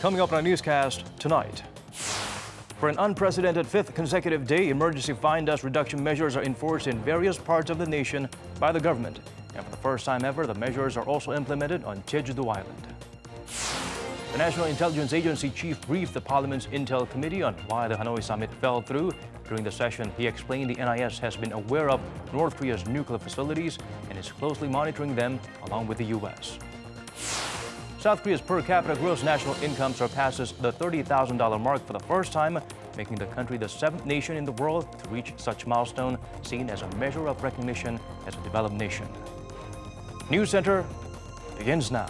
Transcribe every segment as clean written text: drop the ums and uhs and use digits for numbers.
Coming up on our newscast tonight. For an unprecedented fifth consecutive day, emergency fine dust reduction measures are enforced in various parts of the nation by the government. And for the first time ever, the measures are also implemented on Jeju-do Island. The National Intelligence Agency chief briefed the Parliament's Intel Committee on why the Hanoi summit fell through. During the session, he explained the NIS has been aware of North Korea's nuclear facilities and is closely monitoring them along with the U.S. South Korea's per capita gross national income surpasses the $30,000 mark for the first time, making the country the seventh nation in the world to reach such milestone, seen as a measure of recognition as a developed nation. News Center begins now.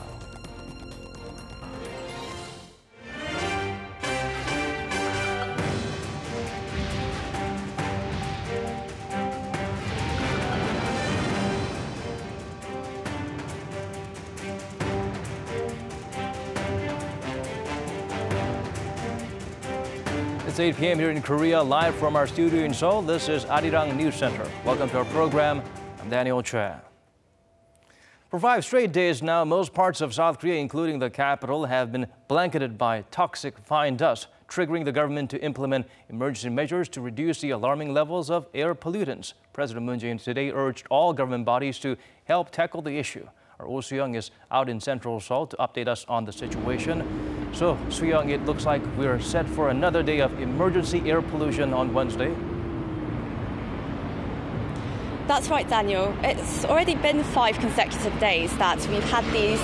It's 8 p.m. here in Korea, live from our studio in Seoul. This is Arirang News Center. Welcome to our program. I'm Daniel Choi. For 5 straight days now, most parts of South Korea, including the capital, have been blanketed by toxic fine dust, triggering the government to implement emergency measures to reduce the alarming levels of air pollutants. President Moon Jae-in today urged all government bodies to help tackle the issue. Our Oh Soo-young is out in central Seoul to update us on the situation. So, Soo-young, it looks like we're set for another day of emergency air pollution on Wednesday. That's right, Daniel. It's already been 5 consecutive days that we've had this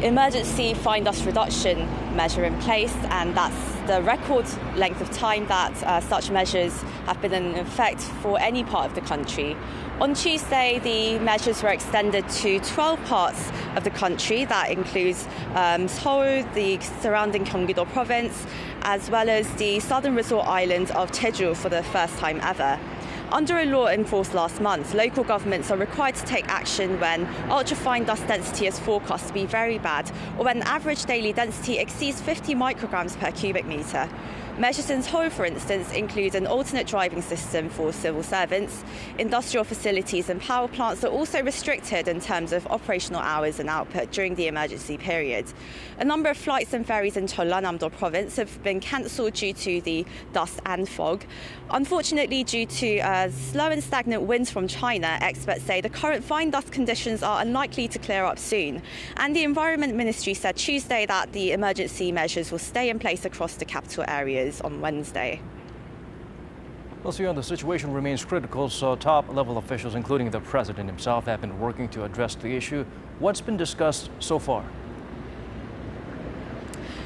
emergency fine dust reduction measure in place, and that's the record length of time that such measures have been in effect for any part of the country. On Tuesday, the measures were extended to 12 parts of the country. That includes Seoul, the surrounding Gyeonggi-do province, as well as the southern resort island of Jeju for the first time ever. Under a law enforced last month, local governments are required to take action when ultrafine dust density is forecast to be very bad, or when average daily density exceeds 50 micrograms per cubic metre. Measures in Seoul, for instance, include an alternate driving system for civil servants. Industrial facilities and power plants are also restricted in terms of operational hours and output during the emergency period. A number of flights and ferries in Jeollanam-do province have been cancelled due to the dust and fog. Unfortunately, due to slow and stagnant winds from China, experts say the current fine dust conditions are unlikely to clear up soon. And the Environment Ministry said Tuesday that the emergency measures will stay in place across the capital areas on Wednesday. Well, Soo-young, the situation remains critical, so top-level officials, including the president himself, have been working to address the issue. What's been discussed so far?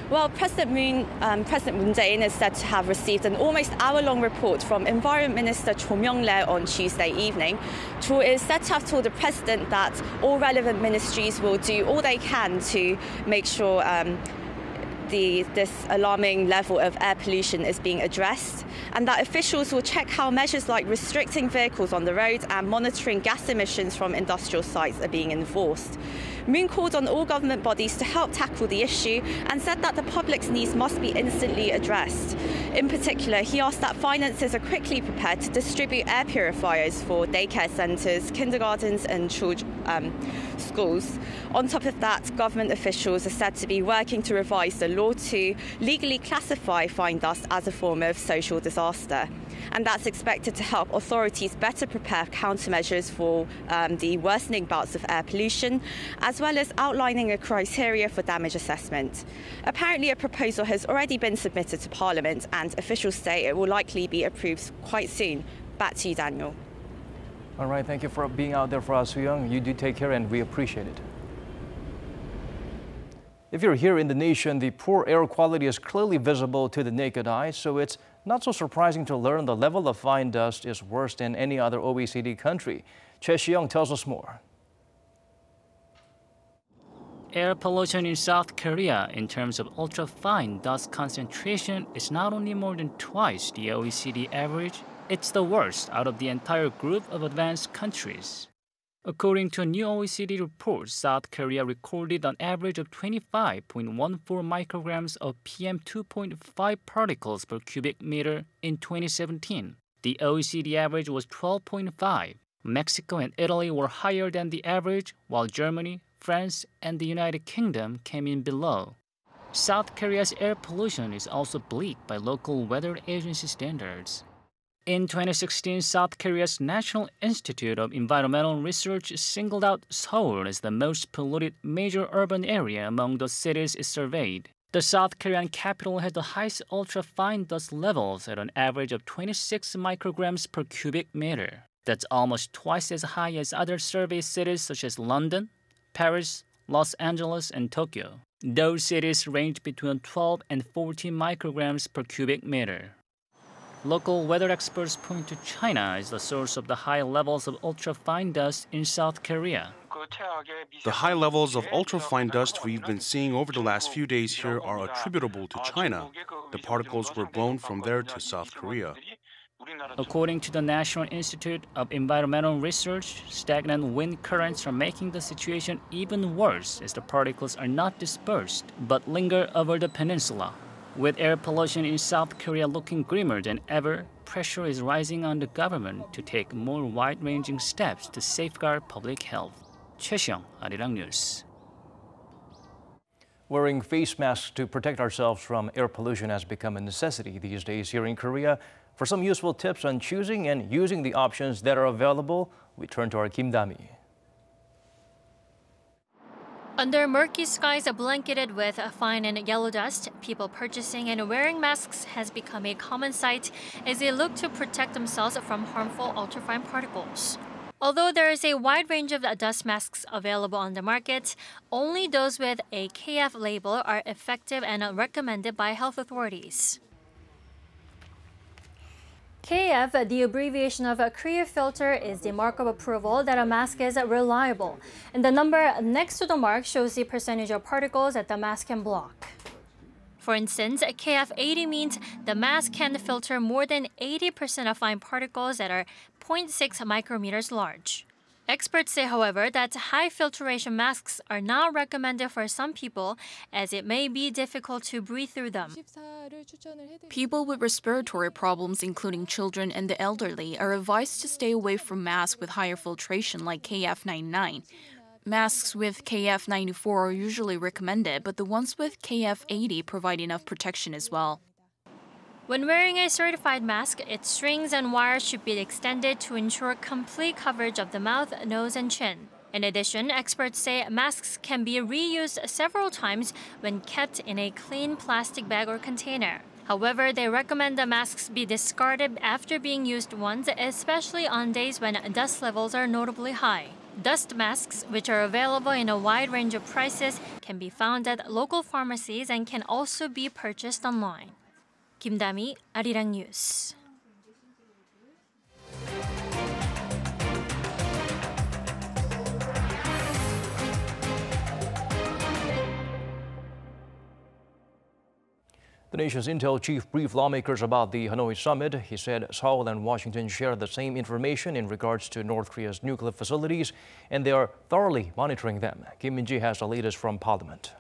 Well, President Moon Jae-in is said to have received an almost hour-long report from Environment Minister Cho Myung-lee on Tuesday evening. Cho is said to have told the president that all relevant ministries will do all they can to make sure this alarming level of air pollution is being addressed, and that officials will check how measures like restricting vehicles on the road and monitoring gas emissions from industrial sites are being enforced. Moon called on all government bodies to help tackle the issue and said that the public's needs must be instantly addressed. In particular, he asked that finances are quickly prepared to distribute air purifiers for daycare centres, kindergartens and schools. On top of that, government officials are said to be working to revise the law to legally classify fine dust as a form of social disaster. And that's expected to help authorities better prepare countermeasures for the worsening bouts of air pollution, as well as outlining a criteria for damage assessment. Apparently, a proposal has already been submitted to Parliament, and officials say it will likely be approved quite soon. Back to you, Daniel. All right, thank you for being out there for us, Soo-young. You do take care, and we appreciate it. If you're here in the nation, the poor air quality is clearly visible to the naked eye, so it's not so surprising to learn the level of fine dust is worse than any other OECD country. Choi Si-young tells us more. Air pollution in South Korea in terms of ultrafine dust concentration is not only more than twice the OECD average, it's the worst out of the entire group of advanced countries. According to a new OECD report, South Korea recorded an average of 25.14 micrograms of PM2.5 particles per cubic meter in 2017. The OECD average was 12.5. Mexico and Italy were higher than the average, while Germany, France, and the United Kingdom came in below. South Korea's air pollution is also bleak by local weather agency standards. In 2016, South Korea's National Institute of Environmental Research singled out Seoul as the most polluted major urban area among the cities it surveyed. The South Korean capital had the highest ultrafine dust levels at an average of 26 micrograms per cubic meter. That's almost twice as high as other survey cities such as London, Paris, Los Angeles, and Tokyo. Those cities range between 12 and 14 micrograms per cubic meter. Local weather experts point to China as the source of the high levels of ultrafine dust in South Korea. The high levels of ultrafine dust we've been seeing over the last few days here are attributable to China. The particles were blown from there to South Korea. According to the National Institute of Environmental Research, stagnant wind currents are making the situation even worse as the particles are not dispersed but linger over the peninsula. With air pollution in South Korea looking grimmer than ever, pressure is rising on the government to take more wide-ranging steps to safeguard public health. 최시영, Arirang News. Wearing face masks to protect ourselves from air pollution has become a necessity these days here in Korea. For some useful tips on choosing and using the options that are available, we turn to our Kim Dami. Under murky skies blanketed with fine and yellow dust, people purchasing and wearing masks has become a common sight as they look to protect themselves from harmful ultrafine particles. Although there is a wide range of dust masks available on the market, only those with a KF label are effective and recommended by health authorities. KF, the abbreviation of Korea filter, is the mark of approval that a mask is reliable. And the number next to the mark shows the percentage of particles that the mask can block. For instance, KF80 means the mask can filter more than 80% of fine particles that are 0.6 micrometers large. Experts say, however, that high filtration masks are not recommended for some people as it may be difficult to breathe through them. People with respiratory problems, including children and the elderly, are advised to stay away from masks with higher filtration like KF99. Masks with KF94 are usually recommended, but the ones with KF80 provide enough protection as well. When wearing a certified mask, its strings and wires should be extended to ensure complete coverage of the mouth, nose, and chin. In addition, experts say masks can be reused several times when kept in a clean plastic bag or container. However, they recommend the masks be discarded after being used once, especially on days when dust levels are notably high. Dust masks, which are available in a wide range of prices, can be found at local pharmacies and can also be purchased online. Kim Dami, Arirang News. The nation's intel chief briefed lawmakers about the Hanoi summit. He said Seoul and Washington share the same information in regards to North Korea's nuclear facilities, and they are thoroughly monitoring them. Kim Min-ji has the latest from Parliament.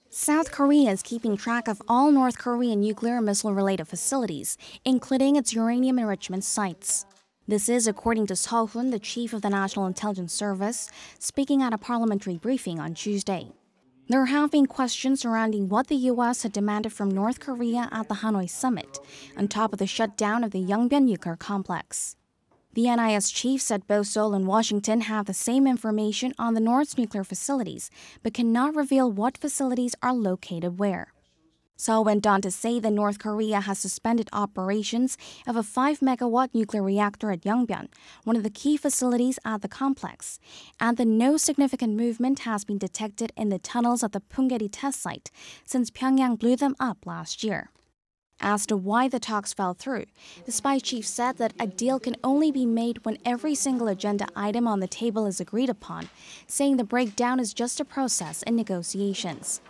South Korea is keeping track of all North Korean nuclear missile-related facilities, including its uranium enrichment sites. This is according to Seo Hoon, the chief of the National Intelligence Service, speaking at a parliamentary briefing on Tuesday. There have been questions surrounding what the U.S. had demanded from North Korea at the Hanoi summit, on top of the shutdown of the Yongbyon nuclear complex. The NIS chief said both Seoul and Washington have the same information on the North's nuclear facilities, but cannot reveal what facilities are located where. Seoul went on to say that North Korea has suspended operations of a 5-megawatt nuclear reactor at Yongbyon, one of the key facilities at the complex, and that no significant movement has been detected in the tunnels at the Punggye-ri test site since Pyongyang blew them up last year. Asked why the talks fell through, the spy chief said that a deal can only be made when every single agenda item on the table is agreed upon, saying the breakdown is just a process in negotiations.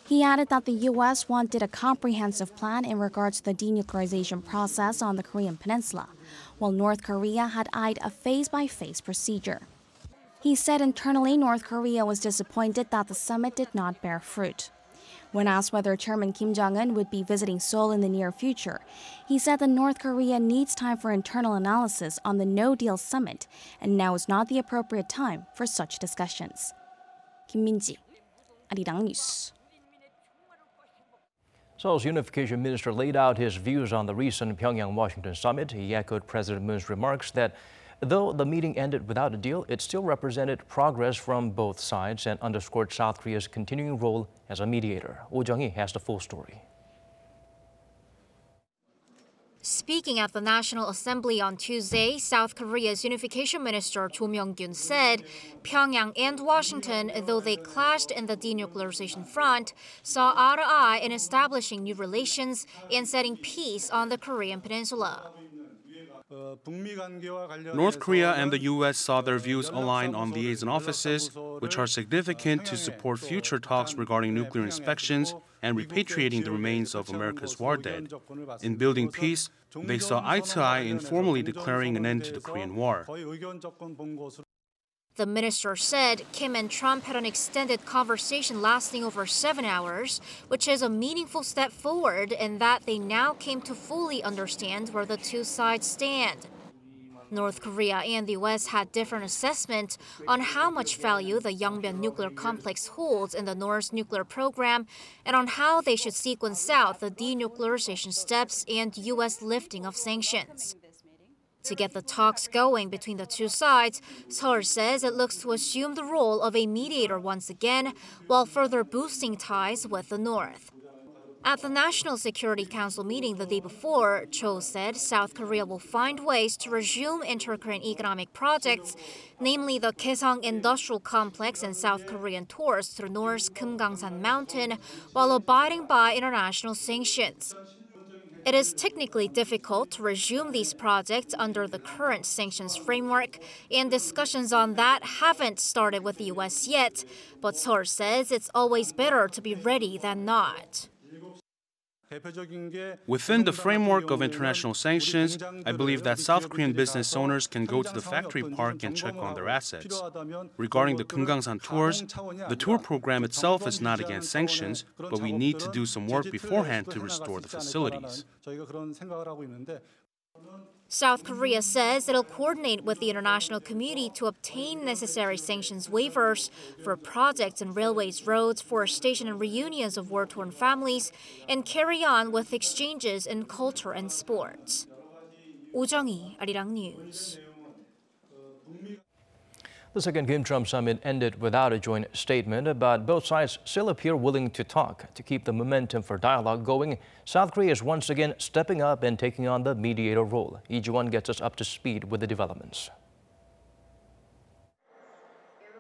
He added that the U.S. wanted a comprehensive plan in regards to the denuclearization process on the Korean Peninsula, while North Korea had eyed a phase-by-phase procedure. He said internally North Korea was disappointed that the summit did not bear fruit. When asked whether Chairman Kim Jong-un would be visiting Seoul in the near future, he said that North Korea needs time for internal analysis on the no-deal summit, and now is not the appropriate time for such discussions. Kim Min-ji, Arirang News. Seoul's Unification Minister laid out his views on the recent Pyongyang-Washington summit. He echoed President Moon's remarks that though the meeting ended without a deal, it still represented progress from both sides and underscored South Korea's continuing role as a mediator. Oh Jung-hee has the full story. Speaking at the National Assembly on Tuesday, South Korea's Unification Minister Cho Myung-kyun said Pyongyang and Washington, though they clashed in the denuclearization front, saw eye to eye in establishing new relations and setting peace on the Korean Peninsula. North Korea and the U.S. saw their views align on liaison offices, which are significant to support future talks regarding nuclear inspections and repatriating the remains of America's war dead. In building peace, they saw eye to eye in formally declaring an end to the Korean War. The minister said Kim and Trump had an extended conversation lasting over 7 hours, which is a meaningful step forward in that they now came to fully understand where the two sides stand. North Korea and the U.S. had different assessments on how much value the Yongbyon nuclear complex holds in the North's nuclear program and on how they should sequence out the denuclearization steps and U.S. lifting of sanctions. To get the talks going between the two sides, Seoul says it looks to assume the role of a mediator once again, while further boosting ties with the North. At the National Security Council meeting the day before, Cho said South Korea will find ways to resume inter-Korean economic projects, namely the Kaesong Industrial Complex and South Korean tours through North's Kumgangsan Mountain, while abiding by international sanctions. It is technically difficult to resume these projects under the current sanctions framework, and discussions on that haven't started with the U.S. yet, but Seoul says it's always better to be ready than not. Within the framework of international sanctions, I believe that South Korean business owners can go to the factory park and check on their assets. Regarding the Kumgangsan tours, the tour program itself is not against sanctions, but we need to do some work beforehand to restore the facilities. South Korea says it'll coordinate with the international community to obtain necessary sanctions waivers for projects in railways, roads, forestation, and reunions of war-torn families, and carry on with exchanges in culture and sports. Oh Jung-hee, Arirang News. The second Kim-Trump summit ended without a joint statement, but both sides still appear willing to talk. To keep the momentum for dialogue going, South Korea is once again stepping up and taking on the mediator role. Lee Ji-won gets us up to speed with the developments.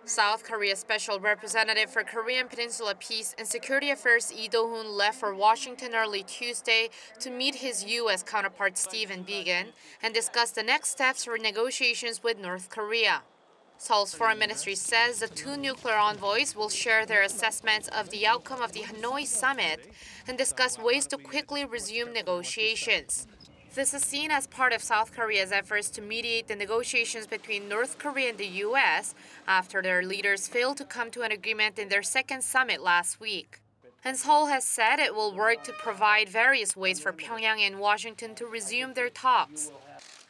South Korea's Special Representative for Korean Peninsula Peace and Security Affairs Lee Do-hoon left for Washington early Tuesday to meet his U.S. counterpart Stephen Biegun and discuss the next steps for negotiations with North Korea. Seoul's foreign ministry says the two nuclear envoys will share their assessments of the outcome of the Hanoi summit and discuss ways to quickly resume negotiations. This is seen as part of South Korea's efforts to mediate the negotiations between North Korea and the U.S. after their leaders failed to come to an agreement in their second summit last week. And Seoul has said it will work to provide various ways for Pyongyang and Washington to resume their talks.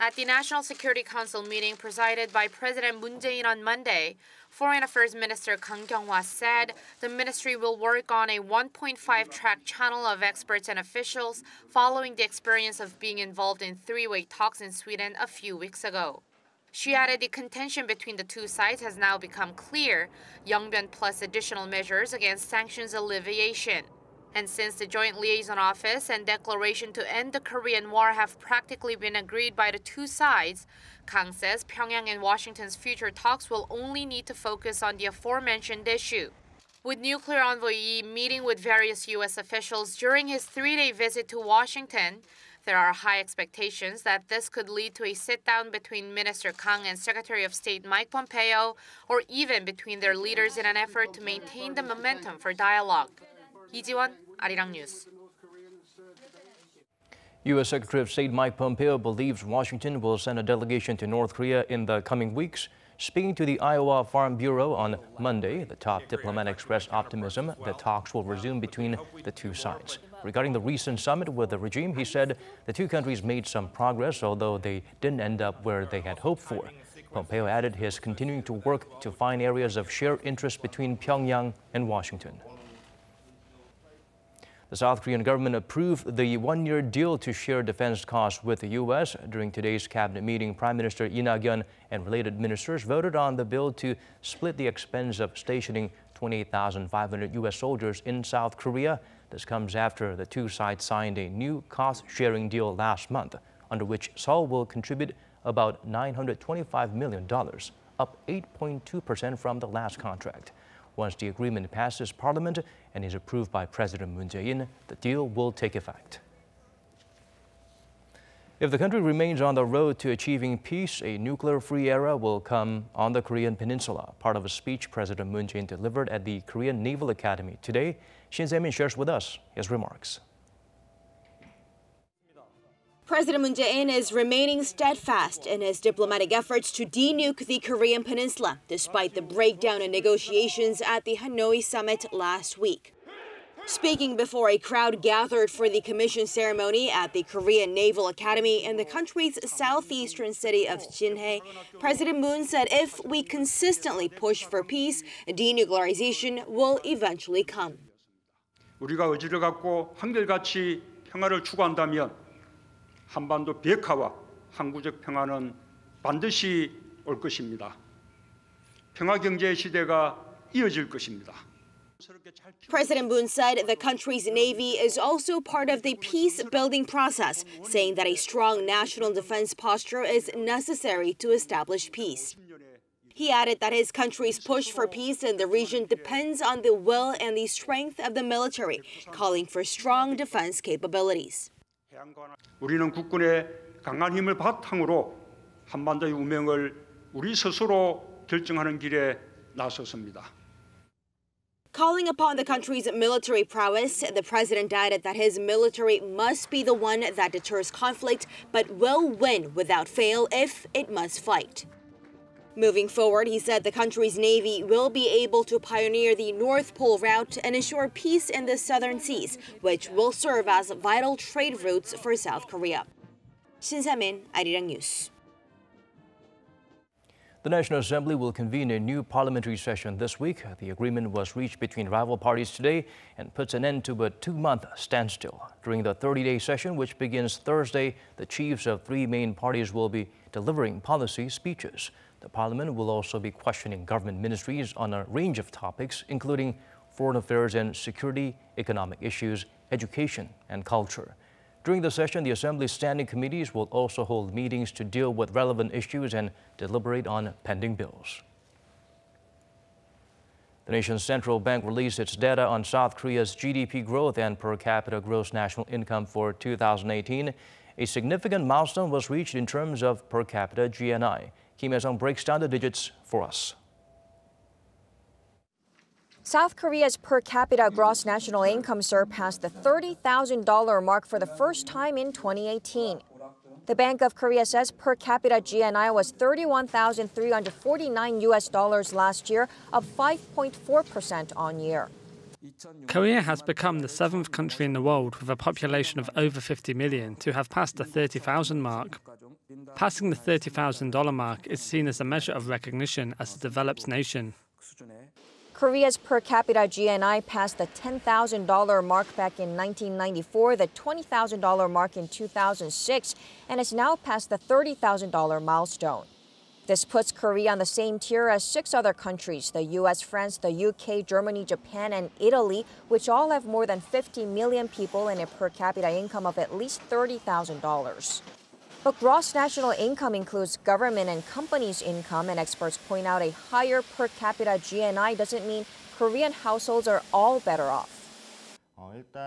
At the National Security Council meeting presided by President Moon Jae-in on Monday, Foreign Affairs Minister Kang Kyung-hwa said the ministry will work on a 1.5-track channel of experts and officials following the experience of being involved in three-way talks in Sweden a few weeks ago. She added the contention between the two sides has now become clear, Yongbyon plus additional measures against sanctions alleviation. And since the Joint Liaison Office and declaration to end the Korean War have practically been agreed by the two sides, Kang says Pyongyang and Washington's future talks will only need to focus on the aforementioned issue. With nuclear envoy Yi meeting with various U.S. officials during his 3-day visit to Washington, there are high expectations that this could lead to a sit-down between Minister Kang and Secretary of State Mike Pompeo, or even between their leaders in an effort to maintain the momentum for dialogue. Lee Ji-won, Arirang News. U.S. Secretary of State Mike Pompeo believes Washington will send a delegation to North Korea in the coming weeks. Speaking to the Iowa Farm Bureau on Monday, the top diplomat expressed optimism that talks will resume between the two sides. Regarding the recent summit with the regime, he said the two countries made some progress, although they didn't end up where they had hoped for. Pompeo added he is continuing to work to find areas of shared interest between Pyongyang and Washington. The South Korean government approved the one-year deal to share defense costs with the U.S. During today's cabinet meeting, Prime Minister Lee Nak-yeon and related ministers voted on the bill to split the expense of stationing 28,500 U.S. soldiers in South Korea. This comes after the two sides signed a new cost-sharing deal last month, under which Seoul will contribute about $925 million, up 8.2% from the last contract. Once the agreement passes Parliament and is approved by President Moon Jae-in, the deal will take effect. If the country remains on the road to achieving peace, a nuclear-free era will come on the Korean Peninsula, part of a speech President Moon Jae-in delivered at the Korean Naval Academy. Today, Shin Se-min shares with us his remarks. President Moon Jae-in is remaining steadfast in his diplomatic efforts to denuke the Korean Peninsula, despite the breakdown in negotiations at the Hanoi summit last week. Speaking before a crowd gathered for the commission ceremony at the Korean Naval Academy in the country's southeastern city of Jinhae, President Moon said if we consistently push for peace, denuclearization will eventually come. 우리가 의지를 갖고 한결같이 평화를 추구한다면 한반도 비핵화와 항구적 평화는 반드시 올 것입니다. 평화 경제의 시대가 이어질 것입니다. President Moon said the country's Navy is also part of the peace-building process, saying that a strong national defense posture is necessary to establish peace. He added that his country's push for peace in the region depends on the will and the strength of the military, calling for strong defense capabilities. 우리는 국군의 강한 힘을 바탕으로 한반도의 운명을 우리 스스로 결정하는 길에 나섰습니다. Calling upon the country's military prowess, the president added that his military must be the one that deters conflict, but will win without fail if it must fight. Moving forward, he said the country's Navy will be able to pioneer the North Pole route and ensure peace in the southern seas, which will serve as vital trade routes for South Korea. Shin Se-min, Arirang News. The National Assembly will convene a new parliamentary session this week. The agreement was reached between rival parties today and puts an end to a two-month standstill. During the 30-day session, which begins Thursday, the chiefs of three main parties will be delivering policy speeches. The parliament will also be questioning government ministries on a range of topics, including foreign affairs and security, economic issues, education, and culture. During the session, the Assembly's standing committees will also hold meetings to deal with relevant issues and deliberate on pending bills. The nation's central bank released its data on South Korea's GDP growth and per capita gross national income for 2018. A significant milestone was reached in terms of per capita GNI. Kim Hye-sung breaks down the digits for us. South Korea's per capita gross national income surpassed the $30,000 mark for the first time in 2018. The Bank of Korea says per capita GNI was $31,349 last year, up 5.4% on year. Korea has become the seventh country in the world with a population of over 50 million to have passed the 30,000 mark. Passing the $30,000 mark is seen as a measure of recognition as a developed nation. Korea's per capita GNI passed the $10,000 mark back in 1994, the $20,000 mark in 2006, and has now passed the $30,000 milestone. This puts Korea on the same tier as 6 other countries, the U.S., France, the U.K., Germany, Japan, and Italy, which all have more than 50 million people and a per capita income of at least $30,000. But gross national income includes government and companies' income, and experts point out a higher per capita GNI doesn't mean Korean households are all better off.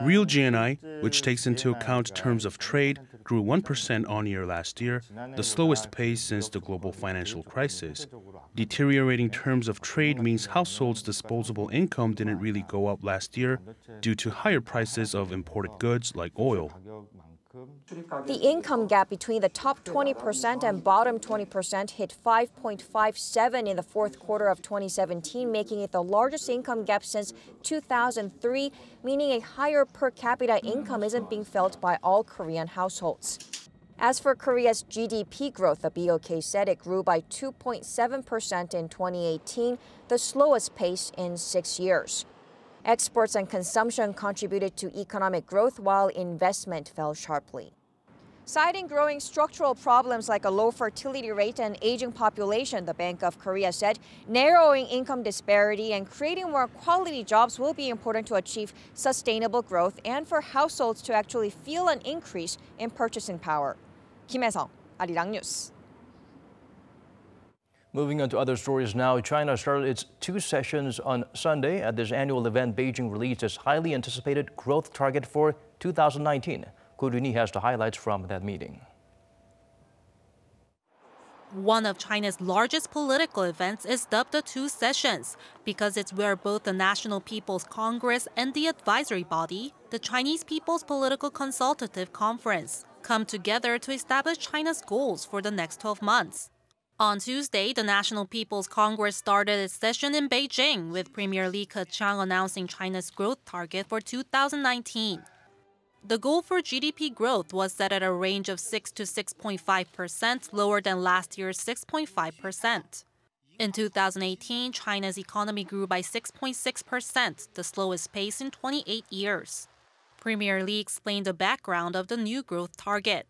Real GNI, which takes into account terms of trade, grew 1% on-year last year, the slowest pace since the global financial crisis. Deteriorating terms of trade means households' disposable income didn't really go up last year due to higher prices of imported goods like oil. The income gap between the top 20% and bottom 20% hit 5.57 in the fourth quarter of 2017, making it the largest income gap since 2003, meaning a higher per capita income isn't being felt by all Korean households. As for Korea's GDP growth, the BOK said it grew by 2.7% in 2018, the slowest pace in 6 years. Exports and consumption contributed to economic growth while investment fell sharply. Citing growing structural problems like a low fertility rate and aging population, the Bank of Korea said narrowing income disparity and creating more quality jobs will be important to achieve sustainable growth and for households to actually feel an increase in purchasing power. Kim Hae-sung, Arirang News. Moving on to other stories now, China started its 2 sessions on Sunday. At this annual event, Beijing released its highly anticipated growth target for 2019. Ko Roon-hee has the highlights from that meeting. One of China's largest political events is dubbed the 2 sessions because it's where both the National People's Congress and the advisory body, the Chinese People's Political Consultative Conference, come together to establish China's goals for the next 12 months. On Tuesday, the National People's Congress started its session in Beijing, with Premier Li Keqiang announcing China's growth target for 2019. The goal for GDP growth was set at a range of 6 to 6.5%, lower than last year's 6.5%. In 2018, China's economy grew by 6.6%, the slowest pace in 28 years. Premier Li explained the background of the new growth target.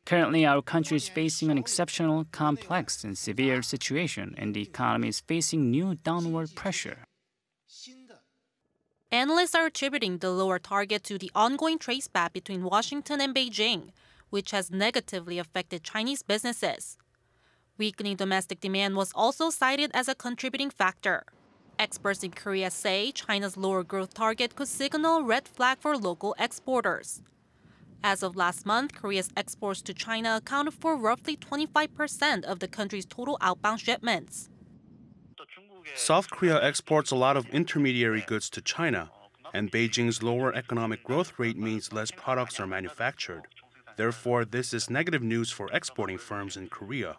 Currently, our country is facing an exceptional, complex, and severe situation, and the economy is facing new downward pressure. Analysts are attributing the lower target to the ongoing trade spat between Washington and Beijing, which has negatively affected Chinese businesses. Weakening domestic demand was also cited as a contributing factor. Experts in Korea say China's lower growth target could signal a red flag for local exporters. As of last month, Korea's exports to China accounted for roughly 25% of the country's total outbound shipments. South Korea exports a lot of intermediary goods to China, and Beijing's lower economic growth rate means less products are manufactured. Therefore, this is negative news for exporting firms in Korea.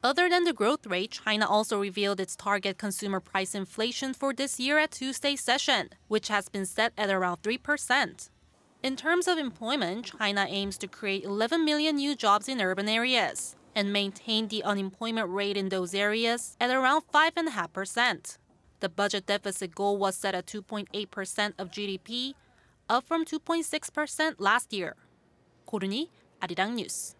Other than the growth rate, China also revealed its target consumer price inflation for this year at Tuesday's session, which has been set at around 3%. In terms of employment, China aims to create 11 million new jobs in urban areas and maintain the unemployment rate in those areas at around 5.5%. The budget deficit goal was set at 2.8% of GDP, up from 2.6% last year. Ko Roon-hee, Arirang News.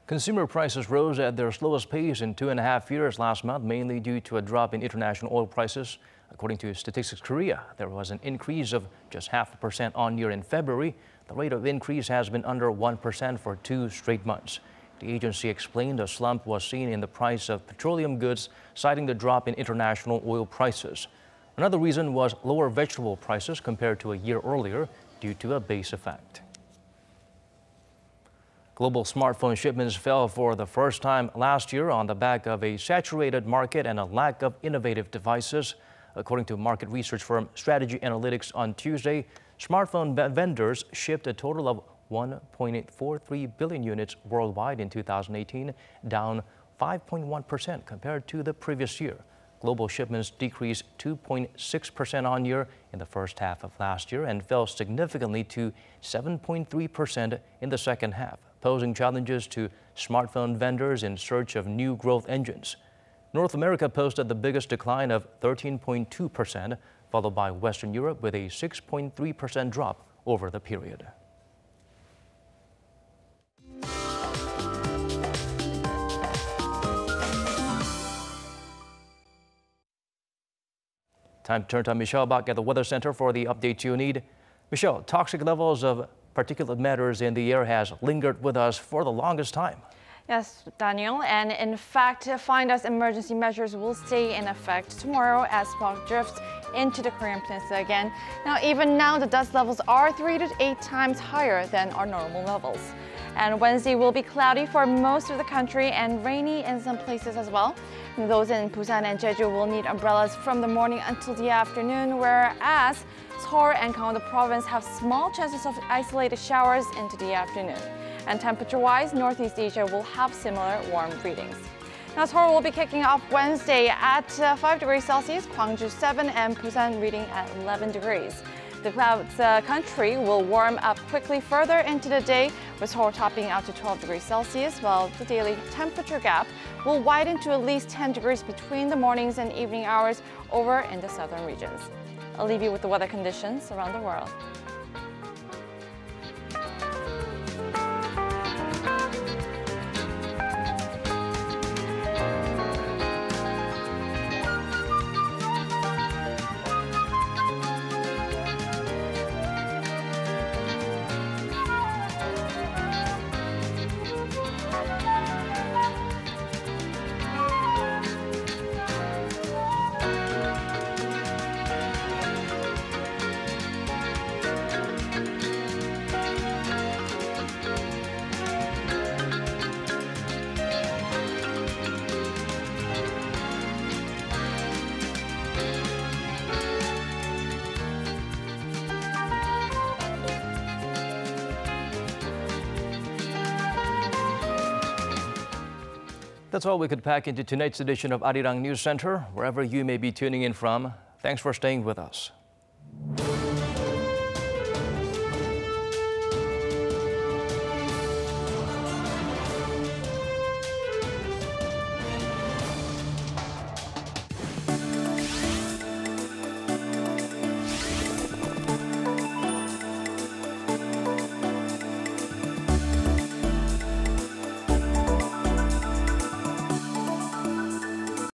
Consumer prices rose at their slowest pace in 2.5 years last month, mainly due to a drop in international oil prices. According to Statistics Korea, there was an increase of just 0.5% on-year in February. The rate of increase has been under 1% for 2 straight months. The agency explained a slump was seen in the price of petroleum goods, citing the drop in international oil prices. Another reason was lower vegetable prices compared to a year earlier due to a base effect. Global smartphone shipments fell for the first time last year on the back of a saturated market and a lack of innovative devices. According to market research firm Strategy Analytics on Tuesday, smartphone vendors shipped a total of 1.43 billion units worldwide in 2018, down 5.1% compared to the previous year. Global shipments decreased 2.6% on-year in the first half of last year and fell significantly to 7.3% in the second half, posing challenges to smartphone vendors in search of new growth engines. North America posted the biggest decline of 13.2%, followed by Western Europe with a 6.3% drop over the period. Time to turn to Michelle back at the Weather Center for the updates you need. Michelle, toxic levels of particulate matters in the air has lingered with us for the longest time. Yes, Daniel, and in fact, find us emergency measures will stay in effect tomorrow as smog drifts into the Korean Peninsula again. Now, even now, the dust levels are 3 to 8 times higher than our normal levels. And Wednesday will be cloudy for most of the country and rainy in some places as well. And those in Busan and Jeju will need umbrellas from the morning until the afternoon, whereas Seoul and Gangwon province have small chances of isolated showers into the afternoon. And temperature-wise, Northeast Asia will have similar warm readings. Now, Seoul will be kicking off Wednesday at 5 degrees Celsius, Gwangju 7, and Busan reading at 11 degrees. The country will warm up quickly further into the day, with Seoul topping out to 12 degrees Celsius, while the daily temperature gap will widen to at least 10 degrees between the mornings and evening hours over in the southern regions. I'll leave you with the weather conditions around the world. That's all we could pack into tonight's edition of Arirang News Center. Wherever you may be tuning in from, thanks for staying with us.